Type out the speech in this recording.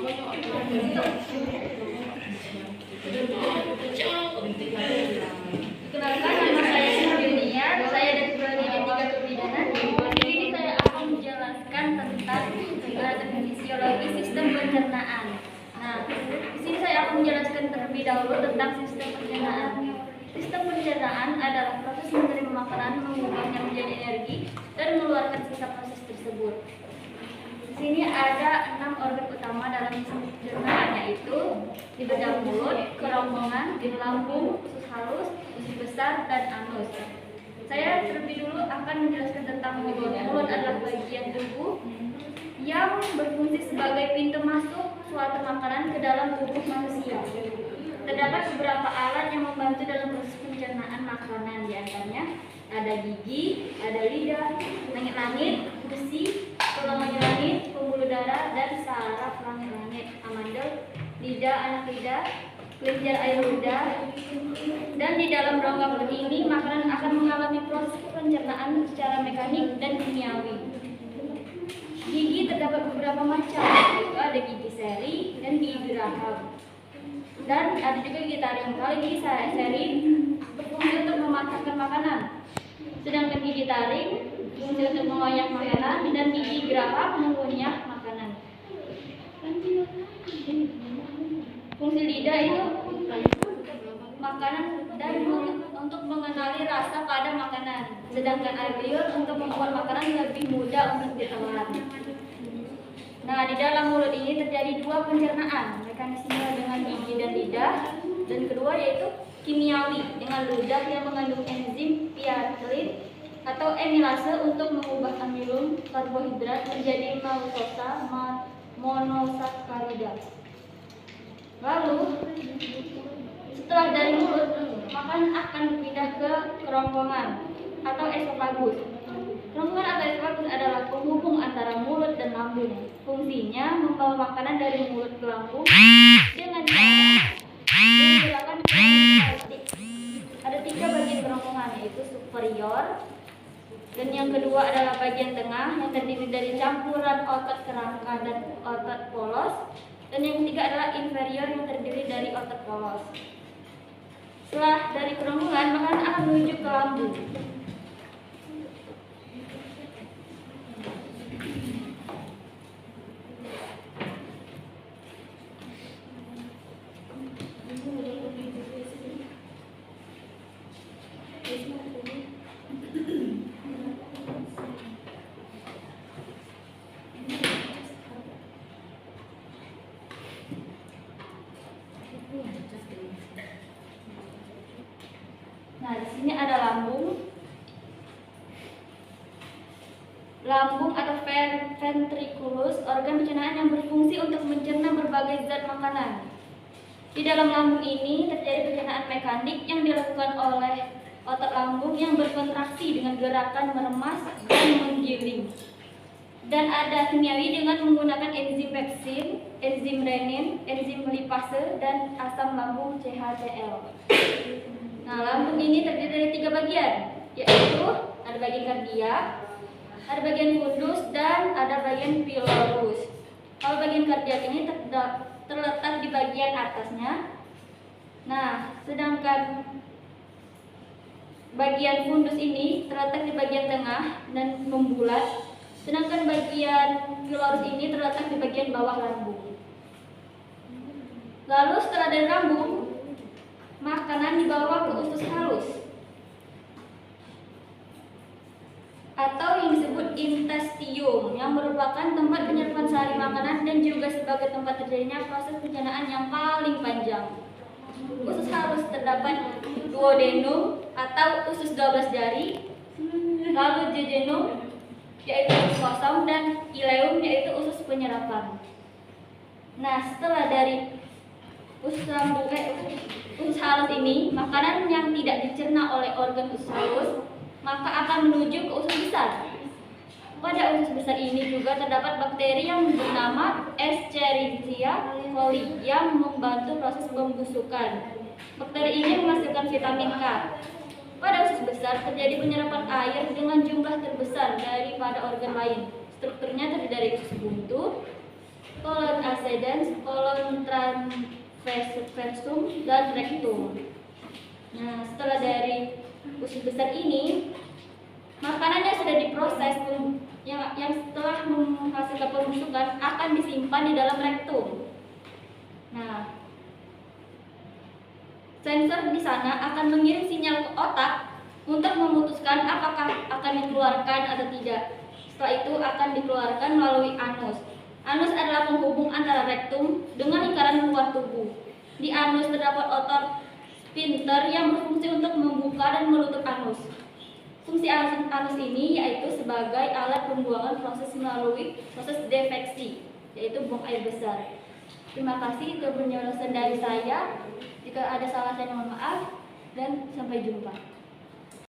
Kenalkan, nama saya Sylvia. Saya dari Prodi D3 Kebidanan. Di sini saya akan menjelaskan tentang fisiologi sistem pencernaan. Nah, di sini saya akan menjelaskan terlebih dahulu tentang sistem pencernaan. Sistem pencernaan adalah proses menerima makanan, mengubahnya menjadi energi, dan mengeluarkan sisa proses tersebut. Di sini ada 6 organ utama dalam sistem pencernaan, yaitu di bedah mulut, kerongkongan, di lambung, usus halus, usus besar, dan anus. Saya terlebih dulu akan menjelaskan tentang mulut. Mulut adalah bagian tubuh yang berfungsi sebagai pintu masuk suatu makanan ke dalam tubuh manusia. Terdapat beberapa alat yang membantu dalam proses pencernaan makanan, di antaranya ada gigi, ada lidah, langit-langit, besi, tulang langit, pembuluh darah, dan saraf langit-langit, amandel, lidah, anak lidah, kelenjar air lidah. Dan di dalam rongga mulut ini makanan akan mengalami proses pencernaan secara mekanik dan kimiawi. Gigi terdapat beberapa macam, yaitu ada gigi seri dan gigi geraham. Dan ada juga gigi taring. Kalau gigi seri berfungsi untuk mematahkan makanan, sedangkan gigi taring berfungsi untuk mengoyak makanan, dan gigi geraham mengunyah makanan. Fungsi lidah itu makanan dan mulut untuk mengenali rasa pada makanan, sedangkan air liur untuk membuat makanan lebih mudah untuk ditelan. Nah, di dalam mulut ini terjadi 2 pencernaan, mekanisme dengan gigi dan lidah, dan kedua yaitu kimiawi dengan ludah yang mengandung enzim piatril atau amilase untuk mengubah amilum karbohidrat menjadi maltosa monosakarida. Lalu setelah dari mulut, makanan akan berpindah ke kerongkongan atau esofagus. Kerongkongan atau esofagus adalah penghubung antara mulut dan lambung. Fungsinya membawa makanan dari mulut ke lambung dengan cara menggerakkan plastik. Ada 3 bagian kerongkongan, yaitu superior, dan yang kedua adalah bagian tengah yang terdiri dari campuran otot kerangka dan otot polos, dan yang ketiga adalah inferior yang terdiri dari otot polos. Setelah dari kerongkongan, makanan akan menuju ke lambung. Nah, di sini ada lambung. Lambung atau ventriculus, organ pencernaan yang berfungsi untuk mencerna berbagai zat makanan. Di dalam lambung ini terjadi pencernaan mekanik yang dilakukan oleh otot lambung yang berkontraksi dengan gerakan meremas dan menggiling. Dan ada kimiawi dengan menggunakan enzim pepsin, enzim renin, enzim lipase, dan asam lambung CHCl. Nah, lambung ini terdiri dari 3 bagian, yaitu ada bagian kardiak, ada bagian fundus, dan ada bagian pilorus. Kalau bagian kardiak ini terletak di bagian atasnya. Nah, sedangkan bagian fundus ini terletak di bagian tengah dan membulat, sedangkan bagian pilorus ini terletak di bagian bawah lambung. Lalu setelah dari lambung, makanan dibawa ke usus halus atau yang disebut intestium, yang merupakan tempat penyerapan sehari makanan dan juga sebagai tempat terjadinya proses pencernaan yang paling panjang. Usus halus terdapat duodenum atau usus 12 jari, lalu jejunum yaitu usus kosong, dan ileum yaitu usus penyerapan. Nah, setelah dari usus halus ini, makanan yang tidak dicerna oleh organ usus halus maka akan menuju ke usus besar. Pada usus besar ini juga terdapat bakteri yang bernama Escherichia coli yang membantu proses pembusukan. Bakteri ini menghasilkan vitamin K. Pada usus besar terjadi penyerapan air dengan jumlah terbesar daripada organ lain. Strukturnya terdiri dari usus buntu, kolon AC accedens, colon transversum, dan rectum. Nah, setelah dari usus besar ini, makanan yang sudah diproses yang setelah menghasilkan pembusukan akan disimpan di dalam rektum. Nah, sensor di sana akan mengirim sinyal ke otak untuk memutuskan apakah akan dikeluarkan atau tidak. Setelah itu akan dikeluarkan melalui anus. Anus adalah penghubung antara rektum dengan lingkaran luar tubuh. Di anus terdapat otot sphincter yang berfungsi untuk membuka dan menutup anus. Fungsi anus ini yaitu sebagai alat pembuangan proses melalui proses defeksi, yaitu buang air besar. Terima kasih, itu penjelasan dari saya. Jika ada salah saya mohon maaf dan sampai jumpa.